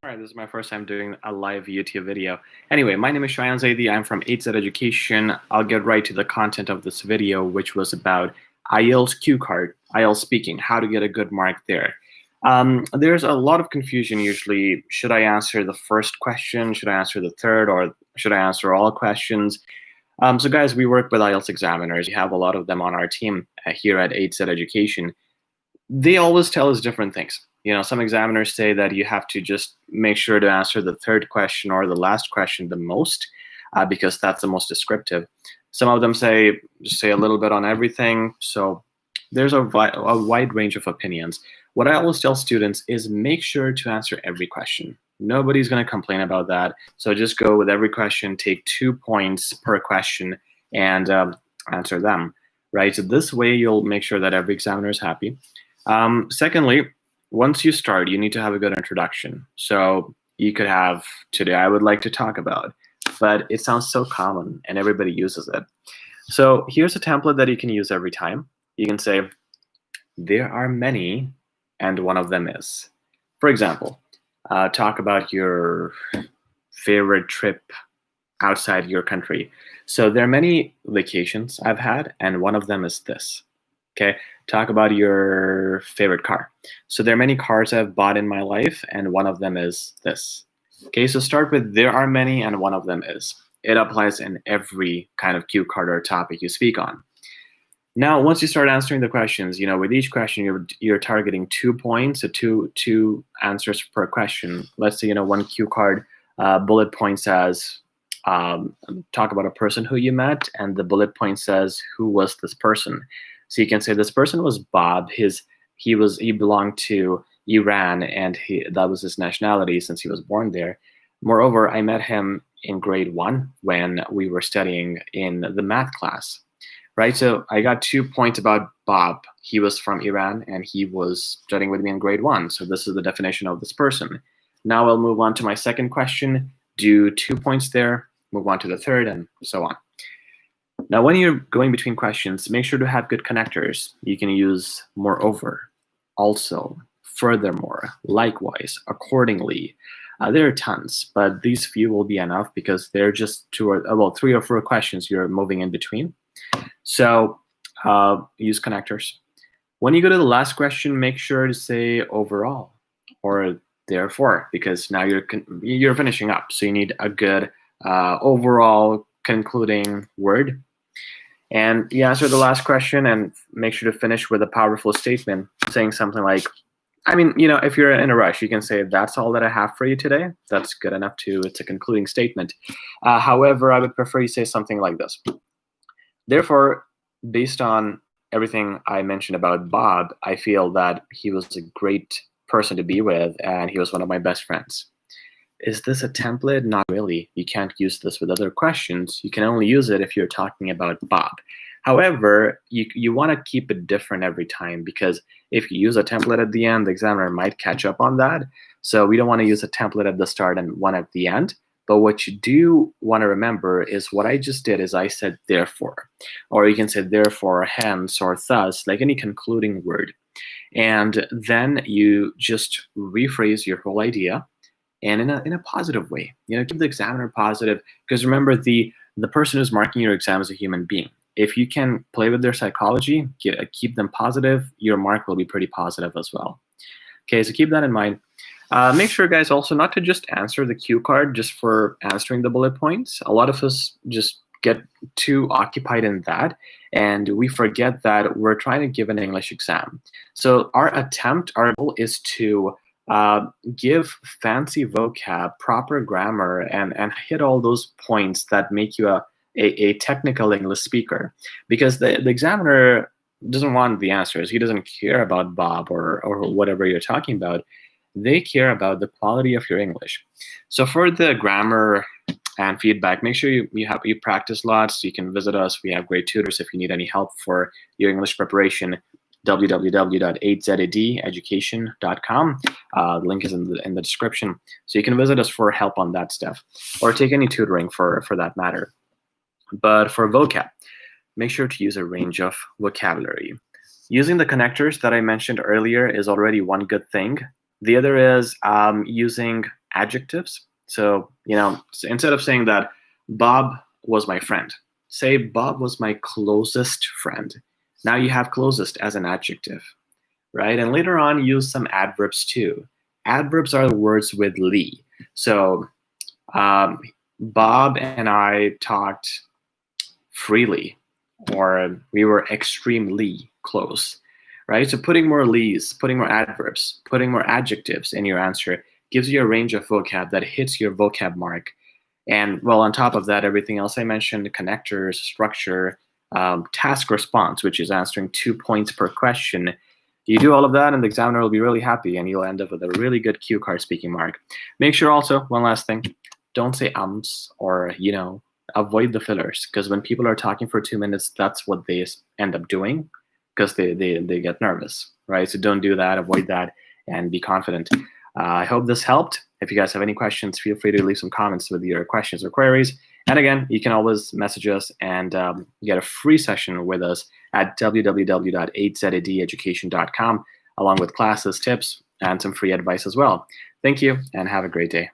All right, this is my first time doing a live YouTube video. Anyway, my name is Shayan Zaidi. I'm from IELTS Education. I'll get right to the content of this video, which was about IELTS Cue Card, IELTS Speaking, how to get a good mark there. There's a lot of confusion usually. Should I answer the first question? Should I answer the third? Or should I answer all questions? So guys, we work with IELTS examiners. We have a lot of them on our team here at IELTS Education. They always tell us different things. You know, some examiners say that you have to just make sure to answer the third question or the last question the most because that's the most descriptive. Some of them say just say a little bit on everything. So there's a wide range of opinions. What I always tell students is make sure to answer every question. Nobody's going to complain about that. So just go with every question, take 2 points per question, and answer them, right? So this way you'll make sure that every examiner is happy. Secondly, once you start, you need to have a good introduction. So you could have, today I would like to talk about, but it sounds so common and everybody uses it. So here's a template that you can use every time. You can say, there are many, and one of them is. For example, talk about your favorite trip outside your country. So there are many vacations I've had, and one of them is this. Okay, talk about your favorite car. So there are many cars I've bought in my life, and one of them is this. Okay, so start with there are many, and one of them is. It applies in every kind of cue card or topic you speak on. Now, once you start answering the questions, you know, with each question, you're targeting 2 points, so two answers per question. Let's say, you know, one cue card bullet point says, talk about a person who you met, and the bullet point says, who was this person? So you can say this person was Bob. He belonged to Iran, and that was his nationality since he was born there. Moreover, I met him in grade 1 when we were studying in the math class, right? So I got 2 points about Bob. He was from Iran, and he was studying with me in grade 1. So this is the definition of this person. Now I'll move on to my second question, do 2 points there, move on to the third, and so on. Now, when you're going between questions, make sure to have good connectors. You can use moreover, also, furthermore, likewise, accordingly. There are tons, but these few will be enough because they're just 3 or 4 questions you're moving in between. So use connectors. When you go to the last question, make sure to say overall or therefore, because now you're finishing up. So you need a good overall concluding word. And you answer the last question and make sure to finish with a powerful statement saying something like, I mean, you know, if you're in a rush, you can say, that's all that I have for you today. That's good enough it's a concluding statement. However, I would prefer you say something like this. Therefore, based on everything I mentioned about Bob, I feel that he was a great person to be with, and he was one of my best friends. Is this a template? Not really. You can't use this with other questions. You can only use it if you're talking about Bob. However, you want to keep it different every time, because if you use a template at the end, the examiner might catch up on that. So we don't want to use a template at the start and one at the end. But what you do want to remember is what I just did is I said therefore. Or you can say therefore, hence, or thus, like any concluding word. And then you just rephrase your whole idea. And in a positive way, you know, keep the examiner positive, because remember the person who's marking your exam is a human being. If you can play with their psychology, keep them positive, your mark will be pretty positive as well. Okay, so keep that in mind. Make sure, guys, also not to just answer the cue card just for answering the bullet points. A lot of us just get too occupied in that, and we forget that we're trying to give an English exam. So our goal is to give fancy vocab, proper grammar, and hit all those points that make you a technical English speaker. Because the examiner doesn't want the answers. He doesn't care about Bob or whatever you're talking about. They care about the quality of your English. So for the grammar and feedback, make sure you practice lots. You can visit us. We have great tutors if you need any help for your English preparation. www.IELTSeducation.com. The link is in the description. So you can visit us for help on that stuff, or take any tutoring for that matter. But for vocab, make sure to use a range of vocabulary. Using the connectors that I mentioned earlier is already one good thing. The other is using adjectives. So, instead of saying that Bob was my friend, say Bob was my closest friend. Now you have closest as an adjective, right? And later on, use some adverbs too. Adverbs are the words with "ly." So Bob and I talked freely, or we were extremely close, right? So putting more "lys," putting more adverbs, putting more adjectives in your answer gives you a range of vocab that hits your vocab mark. And well, on top of that, everything else I mentioned, connectors, structure, task response, which is answering 2 points per question. You do all of that and the examiner will be really happy and you'll end up with a really good cue card speaking mark. Make sure also, one last thing, don't say ums or, avoid the fillers, because when people are talking for 2 minutes, that's what they end up doing because they get nervous, right? So don't do that, avoid that, and be confident. I hope this helped. If you guys have any questions, feel free to leave some comments with your questions or queries. And again, you can always message us and get a free session with us at www.8zededucation.com, along with classes, tips, and some free advice as well. Thank you, and have a great day.